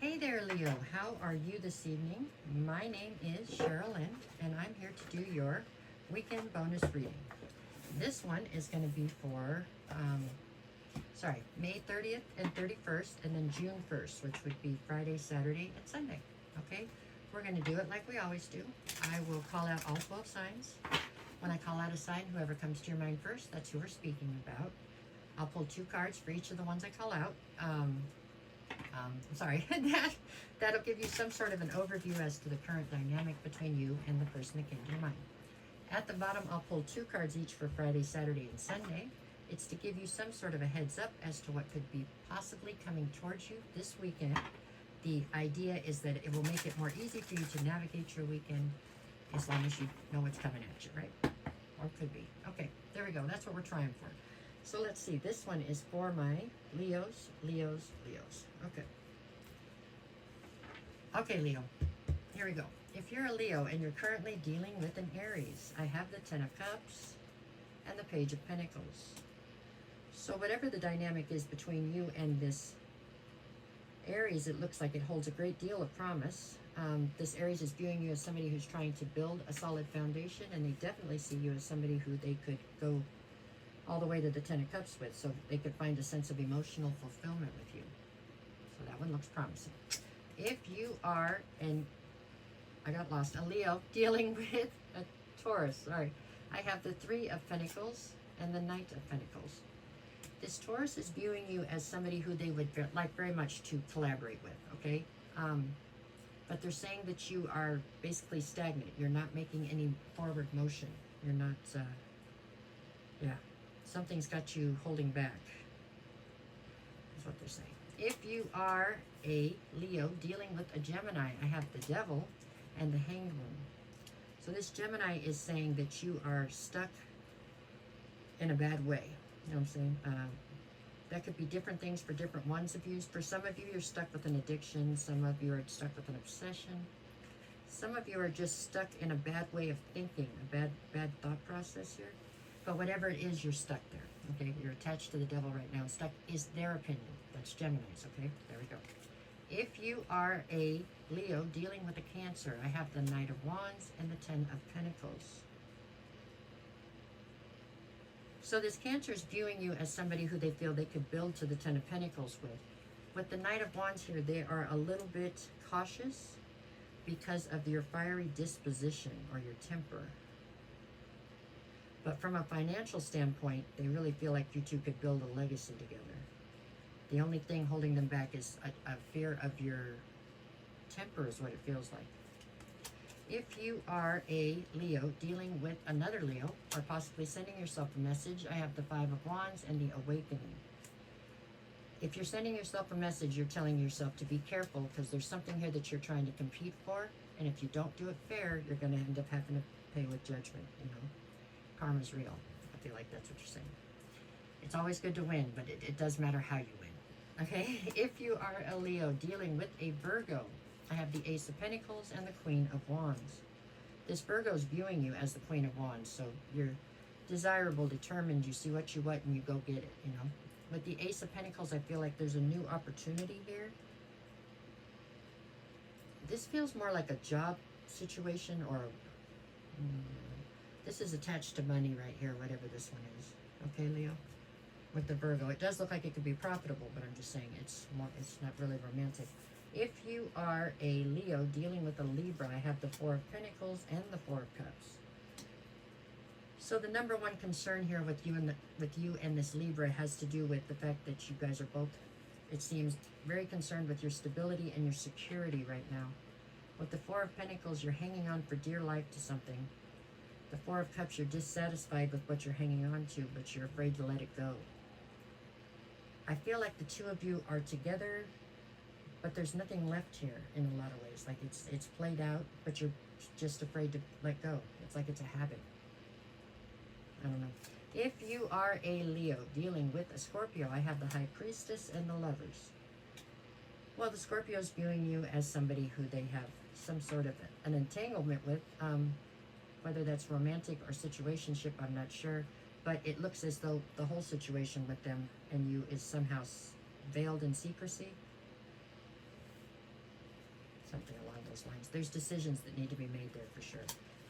Hey there, Leo. How are you this evening? My name is Sherilyn, and I'm here to do your weekend bonus reading. This one is going to be for, May 30th and 31st, and then June 1st, which would be Friday, Saturday, and Sunday. Okay? We're going to do it like we always do. I will call out all 12 signs. When I call out a sign, whoever comes to your mind first, that's who we're speaking about. I'll pull 2 cards for each of the ones I call out. That'll give you some sort of an overview as to the current dynamic between you and the person that came to your mind. At the bottom, I'll pull 2 cards each for Friday, Saturday, and Sunday. It's to give you some sort of a heads up as to what could be possibly coming towards you this weekend. The idea is that it will make it more easy for you to navigate your weekend as long as you know what's coming at you, right? Or it could be. Okay, there we go. That's what we're trying for. So let's see. This one is for my Leos. Okay. Okay, Leo. Here we go. If you're a Leo and you're currently dealing with an Aries, I have the Ten of Cups and the Page of Pentacles. So whatever the dynamic is between you and this Aries, it looks like it holds a great deal of promise. This Aries is viewing you as somebody who's trying to build a solid foundation, and they definitely see you as somebody who they could go all the way to the Ten of Cups with, so they could find a sense of emotional fulfillment with you. So that one looks promising. If you are, and I got lost, a Leo dealing with a Taurus, sorry. I have the Three of Pentacles and the Knight of Pentacles. This Taurus is viewing you as somebody who they would like very much to collaborate with, okay? But they're saying that you are basically stagnant. You're not making any forward motion. You're not, something's got you holding back, is what they're saying. If you are a Leo dealing with a Gemini, I have the Devil and the Hanged One. So this Gemini is saying that you are stuck in a bad way. You know what I'm saying? That could be different things for different ones of you. For some of you, you're stuck with an addiction. Some of you are stuck with an obsession. Some of you are just stuck in a bad way of thinking, a bad thought process here. But whatever it is, you're stuck there. Okay, you're attached to the Devil right now. Stuck is their opinion. That's Gemini's. Okay, there we go. If you are a Leo dealing with a Cancer, I have the Knight of Wands and the Ten of Pentacles. So this Cancer is viewing you as somebody who they feel they could build to the Ten of Pentacles with. With the Knight of Wands here, they are a little bit cautious because of your fiery disposition or your temper. But from a financial standpoint, they really feel like you two could build a legacy together. The only thing holding them back is a fear of your temper is what it feels like. If you are a Leo dealing with another Leo, or possibly sending yourself a message, I have the Five of Wands and the Awakening. If you're sending yourself a message, you're telling yourself to be careful because there's something here that you're trying to compete for, and if you don't do it fair, you're going to end up having to pay with judgment, you know. Karma's real. I feel like that's what you're saying. It's always good to win, but it does matter how you win. Okay? If you are a Leo dealing with a Virgo, I have the Ace of Pentacles and the Queen of Wands. This Virgo is viewing you as the Queen of Wands, so you're desirable, determined, you see what you want and you go get it, you know. With the Ace of Pentacles, I feel like there's a new opportunity here. This feels more like a job situation, or this is attached to money right here, whatever this one is. Okay, Leo? With the Virgo, it does look like it could be profitable, but I'm just saying it's not really romantic. If you are a Leo dealing with a Libra, I have the Four of Pentacles and the Four of Cups. So the number one concern here with you and this Libra has to do with the fact that you guys are both, it seems, very concerned with your stability and your security right now. With the Four of Pentacles, you're hanging on for dear life to something. The Four of Cups, you're dissatisfied with what you're hanging on to, but you're afraid to let it go. I feel like the two of you are together, but there's nothing left here in a lot of ways. Like it's played out, but you're just afraid to let go. It's like it's a habit. I don't know. If you are a Leo dealing with a Scorpio, I have the High Priestess and the Lovers. Well, the Scorpio is viewing you as somebody who they have some sort of an entanglement with. Whether that's romantic or situationship, I'm not sure. But it looks as though the whole situation with them and you is somehow veiled in secrecy. something along those lines. There's decisions that need to be made there for sure.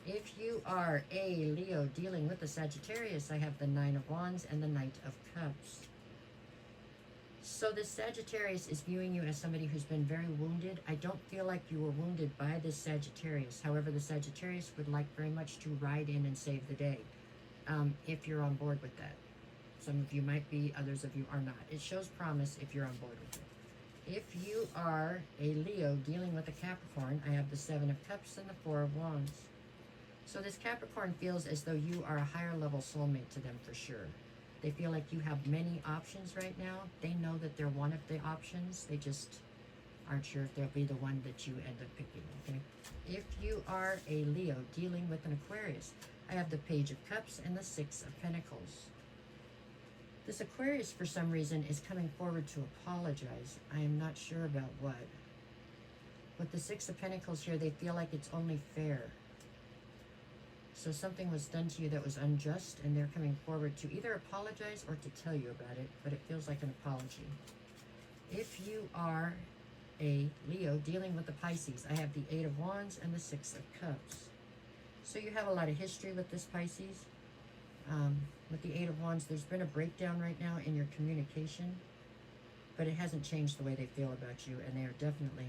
If you are a Leo dealing with the Sagittarius, I have the Nine of Wands and the Knight of Cups. So this Sagittarius is viewing you as somebody who's been very wounded. I don't feel like you were wounded by this Sagittarius. However, the Sagittarius would like very much to ride in and save the day, if you're on board with that. Some of you might be, others of you are not. It shows promise if you're on board with it. If you are a Leo dealing with a Capricorn, I have the Seven of Cups and the Four of Wands. So this Capricorn feels as though you are a higher level soulmate to them for sure. They feel like you have many options right now. They know that they're one of the options. They just aren't sure if they'll be the one that you end up picking, okay? If you are a Leo dealing with an Aquarius, I have the Page of Cups and the Six of Pentacles. This Aquarius, for some reason, is coming forward to apologize. I am not sure about what. With the Six of Pentacles here, they feel like it's only fair. So something was done to you that was unjust, and they're coming forward to either apologize or to tell you about it, but it feels like an apology. If you are a Leo dealing with the Pisces, I have the Eight of Wands and the Six of Cups. So you have a lot of history with this Pisces. With the Eight of Wands, there's been a breakdown right now in your communication, but it hasn't changed the way they feel about you, and they are definitely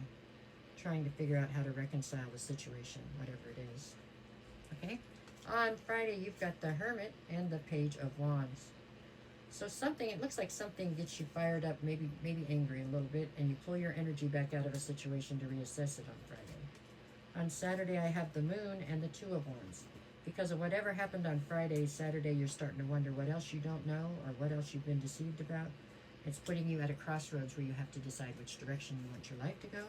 trying to figure out how to reconcile the situation, whatever it is. Okay? On Friday, you've got the Hermit and the Page of Wands. So something, it looks like something gets you fired up, maybe angry a little bit, and you pull your energy back out of a situation to reassess it on Friday. On Saturday, I have the Moon and the Two of Wands. Because of whatever happened on Friday, Saturday, you're starting to wonder what else you don't know or what else you've been deceived about. It's putting you at a crossroads where you have to decide which direction you want your life to go.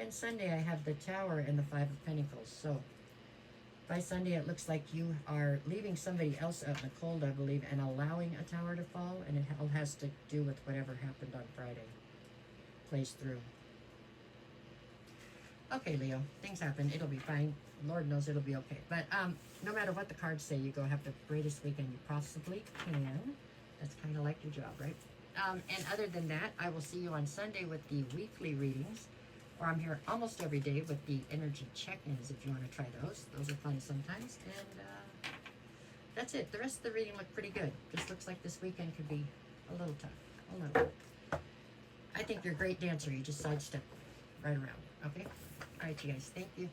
And Sunday, I have the Tower and the Five of Pentacles. So by Sunday, it looks like you are leaving somebody else out in the cold, I believe, and allowing a tower to fall, and it all has to do with whatever happened on Friday. Plays through. Okay, Leo, things happen. It'll be fine. Lord knows it'll be okay. But no matter what the cards say, you go have the greatest weekend you possibly can. That's kind of like your job, right? And other than that, I will see you on Sunday with the weekly readings. Or I'm here almost every day with the energy check-ins if you want to try those. Those are fun sometimes. And that's it. The rest of the reading looked pretty good. Just looks like this weekend could be a little tough. A little. I think you're a great dancer. You just sidestep right around. Okay? All right, you guys. Thank you.